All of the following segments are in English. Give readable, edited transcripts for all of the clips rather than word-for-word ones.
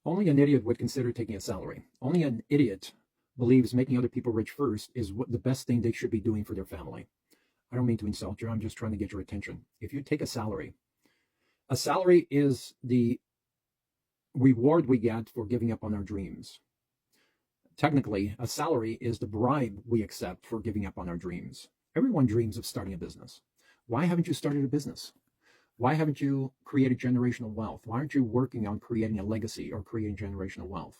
Only an idiot would consider taking a salary. Only an idiot believes making other people rich first is what the best thing they should be doing for their family. I don't mean to insult you. I'm just trying to get your attention. If you take a salary is the reward we get for giving up on our dreams. Technically, a salary is the bribe we accept for giving up on our dreams. Everyone dreams of starting a business. Why haven't you started a business? Why haven't you created generational wealth? Why aren't you working on creating a legacy or creating generational wealth?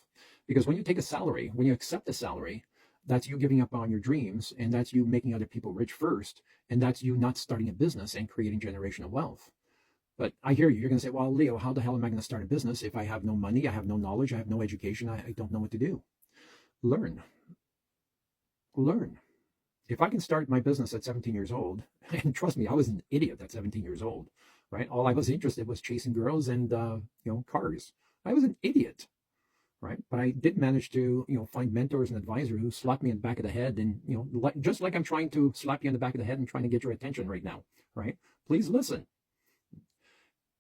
Because when you take a salary, when you accept a salary, that's you giving up on your dreams, and that's you making other people rich first, and that's you not starting a business and creating generational wealth. But I hear you. You're going to say, well, Leo, how the hell am I going to start a business if I have no money, I have no knowledge, I have no education, I don't know what to do? Learn. If I can start my business at 17 years old, and trust me, I was an idiot at 17 years old, right? All I was interested was chasing girls and, cars. I was an idiot, right? But I did manage to, find mentors and advisors who slapped me in the back of the head. And, just like I'm trying to slap you in the back of the head and trying to get your attention right now, right? Please listen.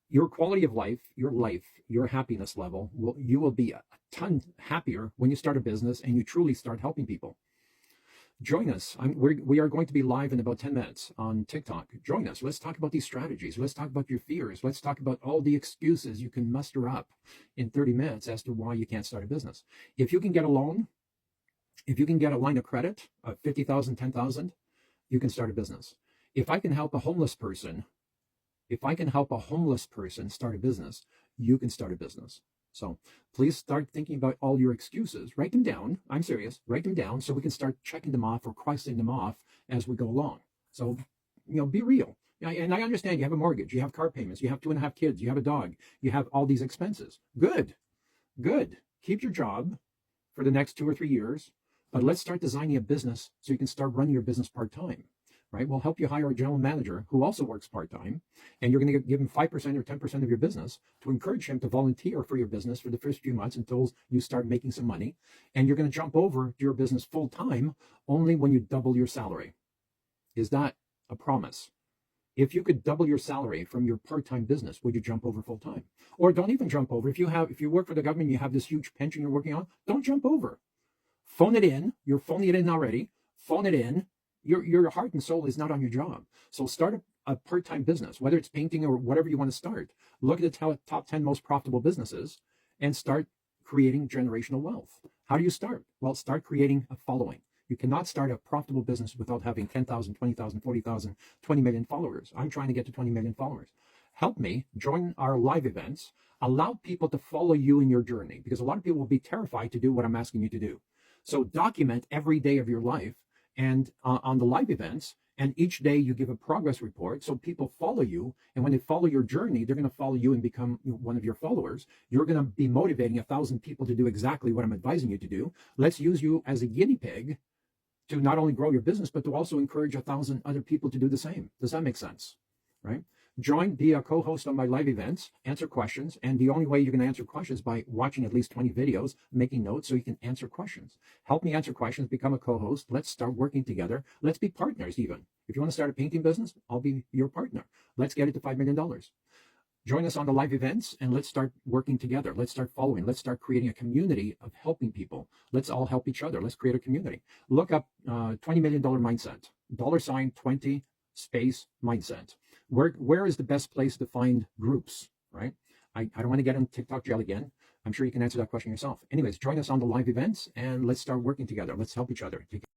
Your quality of life, your happiness level, you will be a ton happier when you start a business and you truly start helping people. Join us. We are going to be live in about 10 minutes on TikTok. Join us. Let's talk about these strategies. Let's talk about your fears. Let's talk about all the excuses you can muster up in 30 minutes as to why you can't start a business. If you can get a loan, if you can get a line of credit of 50,000, 10,000, you can start a business. If I can help a homeless person start a business, you can start a business. So please start thinking about all your excuses. Write them down. I'm serious. Write them down so we can start checking them off or crossing them off as we go along. So, be real. And I understand you have a mortgage, you have car payments, you have 2.5 kids, you have a dog, you have all these expenses. Good. Keep your job for the next 2 or 3 years, but let's start designing a business so you can start running your business part-time. Right? We'll help you hire a general manager who also works part-time, and you're going to give him 5% or 10% of your business to encourage him to volunteer for your business for the first few months until you start making some money. And you're going to jump over to your business full-time only when you double your salary. Is that a promise? If you could double your salary from your part-time business, would you jump over full-time? Or don't even jump over. If you work for the government, you have this huge pension you're working on, don't jump over. Phone it in. You're phoning it in already. Phone it in. Your heart and soul is not on your job. So start a part-time business, whether it's painting or whatever you want to start. Look at the top 10 most profitable businesses and start creating generational wealth. How do you start? Well, start creating a following. You cannot start a profitable business without having 10,000, 20,000, 40,000, 20 million followers. I'm trying to get to 20 million followers. Help me join our live events. Allow people to follow you in your journey, because a lot of people will be terrified to do what I'm asking you to do. So document every day of your life and on the live events, and each day you give a progress report so people follow you. And when they follow your journey, they're going to follow you and become one of your followers. You're going to be motivating 1,000 people to do exactly what I'm advising you to do. Let's use you as a guinea pig to not only grow your business, but to also encourage 1,000 other people to do the same. Does that make sense? Right? Join, be a co-host on my live events, answer questions. And the only way you're going to answer questions is by watching at least 20 videos, making notes so you can answer questions. Help me answer questions, become a co-host. Let's start working together. Let's be partners even. If you want to start a painting business, I'll be your partner. Let's get it to $5 million. Join us on the live events and let's start working together. Let's start following. Let's start creating a community of helping people. Let's all help each other. Let's create a community. Look up $20 million mindset, $20 space mindset. Where is the best place to find groups, right? I don't want to get in TikTok jail again. I'm sure you can answer that question yourself. Anyways, join us on the live events and let's start working together. Let's help each other.